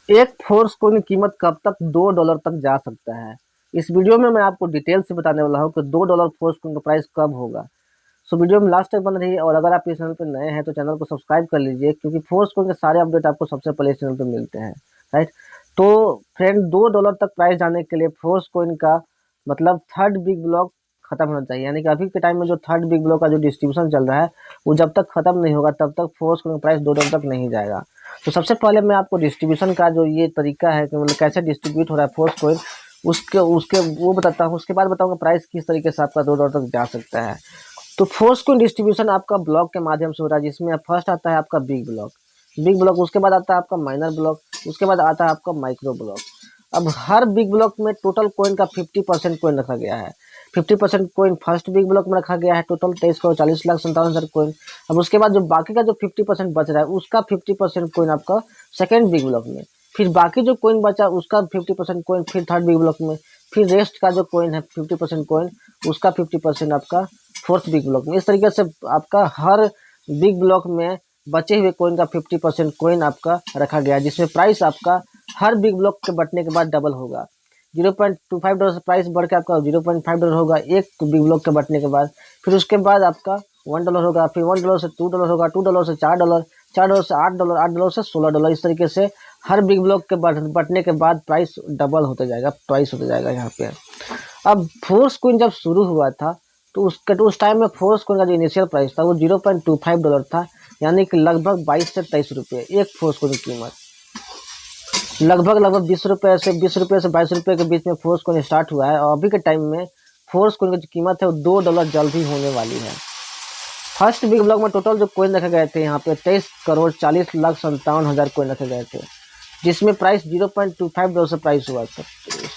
एक force coin की कीमत कब तक $2 तक जा सकता है। इस वीडियो में मैं आपको डिटेल से बताने वाला हूँ कि $2 फोर्स कोइन का प्राइस कब होगा। सो वीडियो में लास्ट तक बने रहिए और अगर आप इस चैनल पर नए हैं तो चैनल को सब्सक्राइब कर लीजिए, क्योंकि फोर्स कोइन के सारे अपडेट आपको सबसे पहले इस चैनल पर मिलते हैं। राइट। तो फ्रेंड, $2 तक प्राइस जाने के लिए फोर्स कोइन का मतलब थर्ड बिग ब्लॉक खत्म होना चाहिए। यानी कि अभी के टाइम में जो थर्ड बिग ब्लॉक का जो डिस्ट्रीब्यूशन चल रहा है वो जब तक खत्म नहीं होगा तब तक फोर्स कोइन का प्राइस $2 तक नहीं जाएगा। तो सबसे पहले मैं आपको डिस्ट्रीब्यूशन का जो ये तरीका है कि मतलब कैसे डिस्ट्रीब्यूट हो रहा है फोर्स कोइन, उसके उसके वो बताता हूँ। उसके बाद बताऊंगा प्राइस किस तरीके से आपका $2 तक जा सकता है। तो फोर्स कोइन डिस्ट्रीब्यूशन आपका ब्लॉक के माध्यम से हो रहा है, जिसमें फर्स्ट आता है आपका बिग ब्लॉक, उसके बाद आता है आपका माइनर ब्लॉक, उसके बाद आता है आपका माइक्रो ब्लॉक। अब हर बिग ब्लॉक में टोटल कोइन का 50% कोइन रखा गया है। 50% कोइन फर्स्ट बिग ब्लॉक में रखा गया है, टोटल 23,40,57,000 कोइन। अब उसके बाद जो बाकी का जो 50% बच रहा है उसका 50% कोइन आपका सेकेंड बिग ब्लॉक में, फिर बाकी जो कोइन बचा उसका 50% कोइन फिर थर्ड बिग ब्लॉक में, फिर रेस्ट का जो कोइन है 50% कोइन उसका 50% आपका फोर्थ बिग ब्लॉक में। इस तरीके से आपका हर बिग ब्लॉक में बचे हुए कोइन का 50% कोइन आपका रखा गया है, जिसमें प्राइस आपका हर बिग ब्लॉक के बटने के बाद डबल होगा। $0.25 से प्राइस बढ़ के आपका $0.5 होगा एक बिग ब्लॉक के बटने के बाद। फिर उसके बाद आपका $1 होगा, फिर $1 से $2 होगा, $2 से $4, $4 से $8, $8 से $16। इस तरीके से हर बिग ब्लॉक के बटने के बाद प्राइस डबल होते जाएगा, प्राइस होते जाएगा यहाँ पे। अब फोर्स कोइन जब शुरू हुआ था तो उस टाइम में फोर्स कोइन का जो इनिशियल प्राइस था वो $0.25 था। यानी कि लगभग 22 से 23 रुपये एक फोर्स कोइन की कीमत। लगभग 20 रुपये से 22 रुपये के बीच में फोर्स कोइन स्टार्ट हुआ है, और अभी के टाइम में फोर्स कोइन की जो कीमत है वो $2 जल्द ही होने वाली है। फर्स्ट बिग ब्लॉक में टोटल जो कोइन रखे गए थे यहाँ पे 23,40,57,000 कोइन रखे गए थे, जिसमें प्राइस $0.25 से प्राइस हुआ था,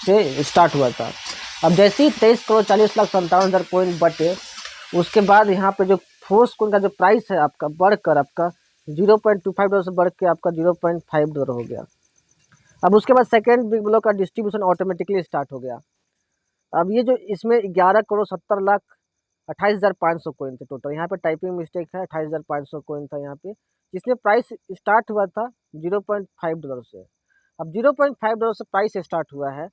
से स्टार्ट हुआ था। अब जैसे ही 23,40,57,000 कोइन बटे, उसके बाद यहाँ पे जो फोर्स कोइन का जो प्राइस है आपका बढ़कर आपका $0.25 से बढ़ के आपका $0.5 हो गया। अब उसके बाद सेकेंड बिग ब्लॉक का डिस्ट्रीब्यूशन ऑटोमेटिकली स्टार्ट हो गया। अब ये जो इसमें 11,70,28,500 कोइन थे टोटल। यहाँ पे टाइपिंग मिस्टेक है, 28,500 कोइन था यहाँ पे, जिसमें प्राइस स्टार्ट हुआ था $0.5 से। अब $0.5 से प्राइस स्टार्ट हुआ है,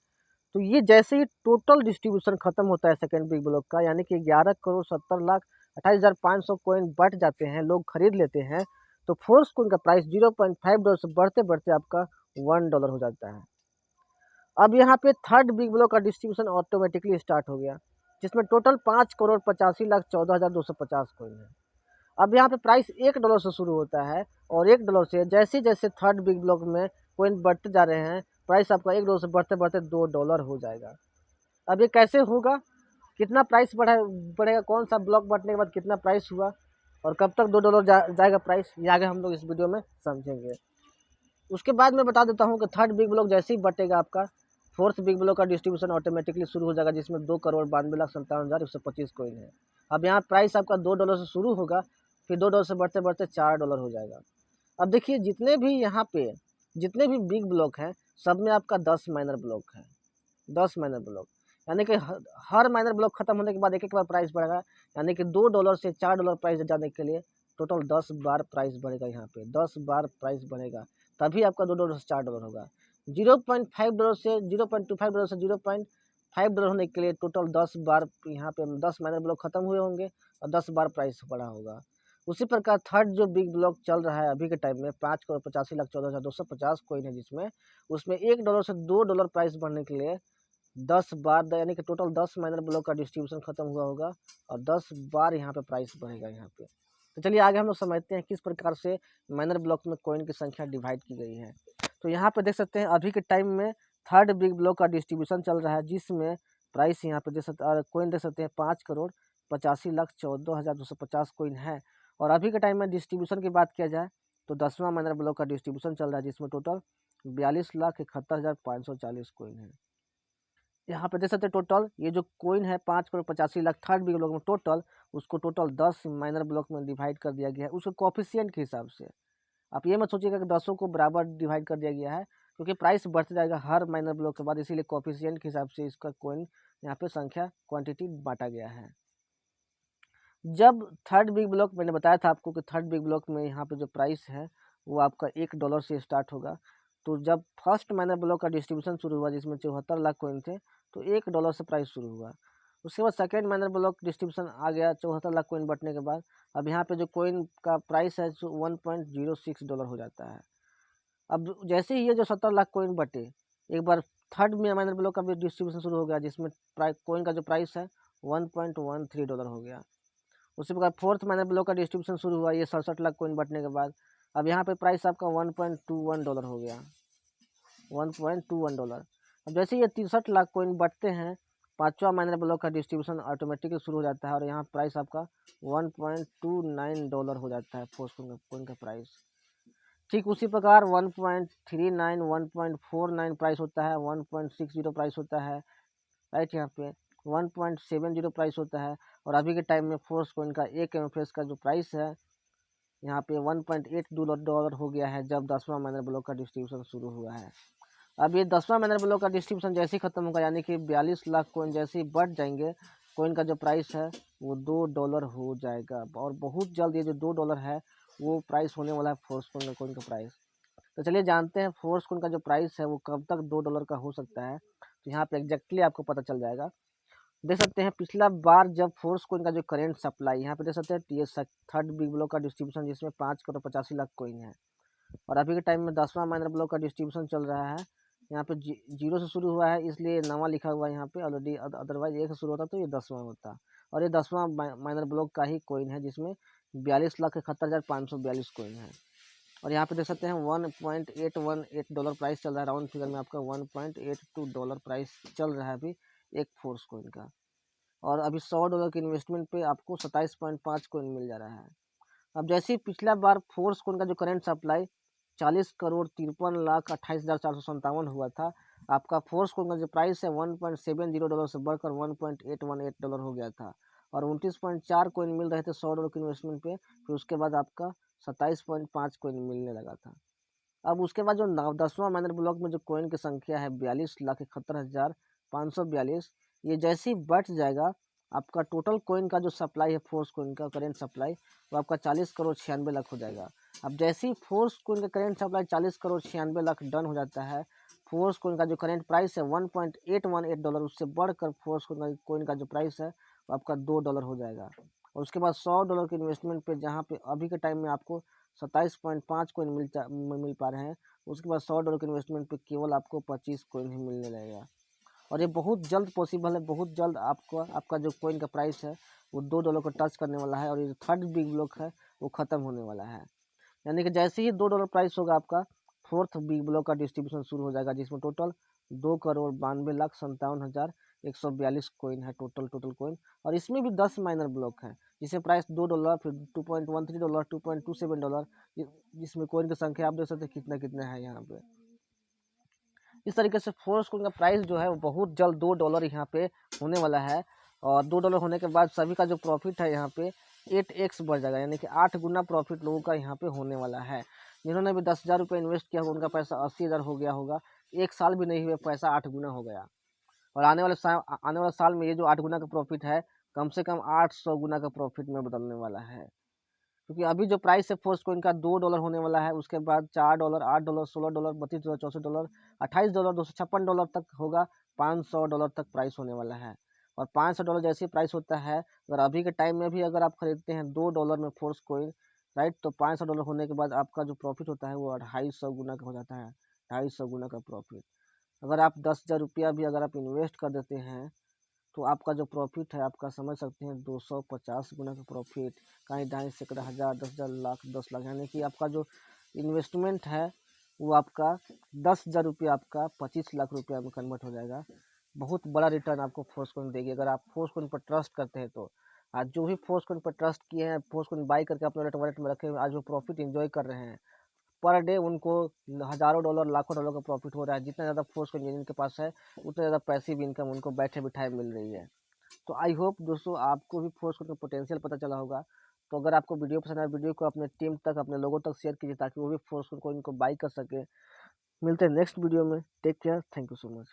तो ये जैसे ही टोटल डिस्ट्रीब्यूशन खत्म होता है सेकेंड बिग ब्लॉक का, यानी कि 11,70,28,500 कोइन बट जाते हैं, लोग खरीद लेते हैं, तो फोर्स कोइन का प्राइस $0.5 से बढ़ते बढ़ते आपका $1 हो जाता है। अब यहाँ पे थर्ड बिग ब्लॉक का डिस्ट्रीब्यूशन ऑटोमेटिकली स्टार्ट हो गया, जिसमें टोटल 5,85,14,250 कोइन है। अब यहाँ पे प्राइस $1 से शुरू होता है, और $1 से जैसे जैसे थर्ड बिग ब्लॉक में कोइन बढ़ते जा रहे हैं, प्राइस आपका $1 से बढ़ते बढ़ते $2 हो जाएगा। अब ये कैसे होगा, कितना प्राइस बढ़ेगा, कौन सा ब्लॉक बढ़ने के बाद कितना प्राइस हुआ, और कब तक $2 जाएगा प्राइस, ये आगे हम लोग इस वीडियो में समझेंगे। उसके बाद मैं बता देता हूँ कि थर्ड बिग ब्लॉक जैसे ही बटेगा आपका फोर्थ बिग ब्लॉक का डिस्ट्रीब्यूशन ऑटोमेटिकली शुरू हो जाएगा, जिसमें 2,92,57,125 कोइन है। अब यहाँ प्राइस आपका $2 से शुरू होगा, फिर $2 से बढ़ते बढ़ते $4 हो जाएगा। अब देखिए जितने भी यहाँ पे जितने भी बिग ब्लॉक हैं सब में आपका 10 माइनर ब्लॉक है, 10 माइनर ब्लॉक। यानी कि हर माइनर ब्लॉक खत्म होने के बाद एक एक बार प्राइस बढ़ेगा, यानी कि $2 से $4 प्राइस जाने के लिए टोटल 10 बार प्राइस बढ़ेगा। यहाँ पे 10 बार प्राइस बढ़ेगा, तभी आपका $2 से $4 होगा। $0.25 से $0.5 होने के लिए टोटल 10 बार यहाँ पे 10 माइनर ब्लॉक खत्म हुए होंगे और 10 बार प्राइस बढ़ा होगा। उसी प्रकार थर्ड जो बिग ब्लॉक चल रहा है अभी के टाइम में 5,85,14,250 कोइन है, जिसमें उसमें $1 से $2 प्राइस बढ़ने के लिए 10 बार, यानी कि टोटल 10 माइनर ब्लॉक का डिस्ट्रीब्यूशन खत्म हुआ होगा और 10 बार यहाँ पे प्राइस बढ़ेगा यहाँ पे। तो चलिए आगे हम लोग समझते हैं किस प्रकार से माइनर ब्लॉक में कोइन की संख्या डिवाइड की गई है। तो यहाँ पे देख सकते हैं अभी के टाइम में थर्ड बिग ब्लॉक का डिस्ट्रीब्यूशन चल रहा है, जिसमें प्राइस यहाँ पे देख सकते हैं कोइन देख सकते हैं 5,85,14,250 कोइन है। और अभी के टाइम में डिस्ट्रीब्यूशन की बात किया जाए तो 10वां माइनर ब्लॉक का डिस्ट्रीब्यूशन चल रहा है, जिसमें टोटल 42,71,540 कोइन है। यहाँ पे देख सकते हैं टोटल ये जो कोइन है 5,85,00,000 थर्ड बिग ब्लॉक में टोटल, उसको टोटल 10 माइनर ब्लॉक में डिवाइड कर दिया गया है उसके कोफिशिएंट के हिसाब से। आप ये मत सोचिएगा कि 10 को बराबर डिवाइड कर दिया गया है, क्योंकि प्राइस बढ़ते जाएगा हर माइनर ब्लॉक के बाद, इसीलिए कोफिशिएंट के हिसाब से इसका कोइन यहाँ पे संख्या क्वांटिटी बांटा गया है। जब थर्ड बिग ब्लॉक मैंने बताया था आपको कि थर्ड बिग ब्लॉक में यहाँ पे जो प्राइस है वो आपका $1 से स्टार्ट होगा। तो जब फर्स्ट माइनर ब्लॉक का डिस्ट्रीब्यूशन शुरू हुआ जिसमें 74 लाख कॉइन थे, तो $1 से प्राइस शुरू हुआ। उसके बाद सेकेंड माइनर ब्लॉक डिस्ट्रीब्यूशन आ गया 74 लाख कॉइन बटने के बाद। अब यहाँ पे जो कॉइन का प्राइस है जो $1.06 हो जाता है। अब जैसे ही ये जो 70 लाख कॉइन बटे, एक बार थर्ड में माइनर ब्लॉक का भी डिस्ट्रीब्यूशन शुरू हो गया जिसमें कॉइन का जो प्राइस है $1.13 हो गया। उसी प्रकार फोर्थ माइनर ब्लॉक का डिस्ट्रीब्यूशन शुरू हुआ ये 67 लाख कॉइन बटने के बाद। अब यहाँ पे प्राइस आपका $1.21 हो गया, $1.21। अब जैसे ये 63 लाख कॉइन बटते हैं, पांचवा माइनर ब्लॉक का डिस्ट्रीब्यूशन ऑटोमेटिकली शुरू हो जाता है और यहाँ प्राइस आपका $1.29 हो जाता है फोर्थ कॉइन का प्राइस। ठीक उसी प्रकार 1.39, 1.49 प्राइस होता है, 1.60 प्राइस होता है, राइट। यहाँ पे 1.70 प्राइस होता है। और अभी के टाइम में फोर्स कॉइन का एक एमएफएस का जो प्राइस है यहाँ पे $1.82 हो गया है जब 10वां माइनर ब्लॉक का डिस्ट्रीब्यूशन शुरू हुआ है। अब ये 10वां माइनर ब्लॉक का डिस्ट्रीब्यूशन जैसे ही खत्म होगा, यानी कि 42 लाख कॉइन जैसे ही बढ़ जाएंगे, कॉइन का जो प्राइस है वो $2 हो जाएगा। और बहुत जल्द ये जो $2 है वो प्राइस होने वाला है फोर्स कॉइन का प्राइस। तो चलिए जानते हैं फोर्स कॉइन का जो प्राइस है वो कब तक $2 का हो सकता है। तो यहाँ पे एग्जैक्टली आपको पता चल जाएगा। देख सकते हैं पिछला बार जब फोर्स कॉइन का जो करंट सप्लाई, यहाँ पे देख सकते हैं ये थर्ड बिग ब्लॉक का डिस्ट्रीब्यूशन जिसमें 5,85,00,000 कॉइन है। और अभी के टाइम में 10वां माइनर ब्लॉक का डिस्ट्रीब्यूशन चल रहा है। यहाँ पे जीरो से शुरू हुआ है इसलिए नवा लिखा हुआ है यहाँ पे ऑलरेडी, अदरवाइज 1 से शुरू होता तो ये 10वां होता। और ये 10वां माइनर ब्लॉक का ही कॉइन है जिसमें 42,71,542 कॉइन है। और यहाँ पे देख सकते हैं $1.818 प्राइस चल रहा है, राउंड फिगर में आपका $1.82 प्राइस चल रहा है अभी एक फोर्स कॉइन का। और अभी $100 के इन्वेस्टमेंट पे आपको 27.5 कॉइन मिल जा रहा है। अब जैसे ही पिछला बार फोर्स कॉइन का जो करंट सप्लाई 40,53,28,457 हुआ था, आपका फोर्स कॉइन का जो प्राइस है $1.70 से बढ़कर $1.818 हो गया था। और 29.4 कॉइन मिल रहे थे $100 के इन्वेस्टमेंट पे। फिर उसके बाद आपका 27.5 कॉइन मिलने लगा था। अब उसके बाद जो 10वां माइनर ब्लॉक में जो कॉइन की संख्या है 42,71,542, ये जैसे ही बढ़ जाएगा, आपका टोटल कॉइन का जो सप्लाई है फोर्स कॉइन का करंट सप्लाई वो आपका 40,96,00,000 हो जाएगा। अब जैसे ही फोर्स कॉइन का करंट सप्लाई 40,96,00,000 डन हो जाता है, फोर्स कॉइन का जो करंट प्राइस है $1.818, उससे बढ़कर फोर्स कॉइन का जो प्राइस है वो आपका $2 हो जाएगा। और उसके बाद $100 के इन्वेस्टमेंट पे जहाँ पे अभी के टाइम में आपको 27.5 कॉइन मिल पा रहे हैं, उसके बाद $100 के इन्वेस्टमेंट पे केवल आपको 25 कॉइन ही मिलने लगेगा। और ये बहुत जल्द पॉसिबल है, बहुत जल्द आपका जो कॉइन का प्राइस है वो $2 को टच करने वाला है। और ये जो थर्ड बिग ब्लॉक है वो ख़त्म होने वाला है। यानी कि जैसे ही $2 प्राइस होगा, आपका फोर्थ बिग ब्लॉक का डिस्ट्रीब्यूशन शुरू हो जाएगा जिसमें टोटल 2,92,57,142 कॉइन है टोटल कॉइन। और इसमें भी 10 माइनर ब्लॉक है जिसमें प्राइस $2, फिर $2.13, $2.27, जिसमें कॉइन की संख्या आप देख सकते हैं कितना कितना है यहाँ पे। इस तरीके से फोर्स कॉइन का प्राइस जो है वो बहुत जल्द $2 यहाँ पे होने वाला है। और $2 होने के बाद सभी का जो प्रॉफिट है यहाँ पे 8x बढ़ जाएगा, यानी कि 8 गुना प्रॉफिट लोगों का यहाँ पे होने वाला है। जिन्होंने भी 10,000 रुपये इन्वेस्ट किया होगा उनका पैसा 80,000 हो गया होगा। एक साल भी नहीं हुए पैसा 8 गुना हो गया। और आने वाले साल में ये जो 8 गुना का प्रॉफिट है कम से कम 800 गुना का प्रॉफिट में बदलने वाला है। क्योंकि अभी जो प्राइस है फोर्स कॉइन का $2 होने वाला है, उसके बाद $4, $8, $16, $32, $64, $28, $256 तक होगा, $500 तक प्राइस होने वाला है। और $500 जैसे प्राइस होता है, अगर अभी के टाइम में भी अगर आप खरीदते हैं $2 में फोर्स कॉइन, राइट, तो $500 होने के बाद आपका जो प्रॉफिट होता है वो 250 गुना का हो जाता है, 250 गुना का प्रॉफिट। अगर आप 10,000 रुपया भी अगर आप इन्वेस्ट कर देते हैं तो आपका जो प्रॉफिट है आपका समझ सकते हैं 250 गुना का प्रॉफिट, कहीं ढाई सैकड़ा हज़ार, 10,000, लाख, 10 लाख, यानी कि आपका जो इन्वेस्टमेंट है वो आपका 10,000 रुपया आपका 25 लाख रुपया में कन्वर्ट हो जाएगा। बहुत बड़ा रिटर्न आपको फोर्स कॉइन देगी अगर आप फोर्स कॉइन पर ट्रस्ट करते हैं तो। आज जो भी फोर्स कॉइन पर ट्रस्ट किए हैं, फोर्स कॉइन बाई करके अपने वॉलेट में रखे हुए, आज वो प्रॉफिट एंजॉय कर रहे हैं। पर डे उनको हज़ारों डॉलर, लाखों डॉलर का प्रॉफिट हो रहा है। जितना ज़्यादा फोर्स कॉइन जिनके पास है उतना ज़्यादा पैसिव इनकम उनको बैठे बिठाए मिल रही है। तो आई होप दोस्तों आपको भी फोर्स का पोटेंशियल पता चला होगा। तो अगर आपको वीडियो पसंद आए, वीडियो को अपने टीम तक, अपने लोगों तक शेयर कीजिए ताकि वो भी फोर्स को इनको बाई कर सके। मिलते हैं नेक्स्ट वीडियो में। Take care, thank you so much.